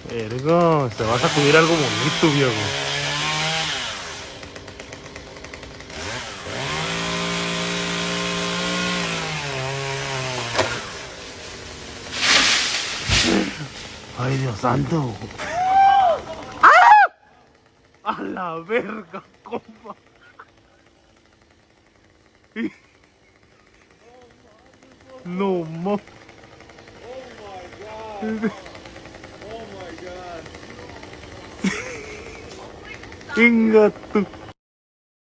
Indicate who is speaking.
Speaker 1: Verga, se va a sacudir algo bonito, viejo. Ay, Dios santo. A la verga, compa. No, mo.
Speaker 2: Oh my god. Oh my god.
Speaker 1: Inga tú.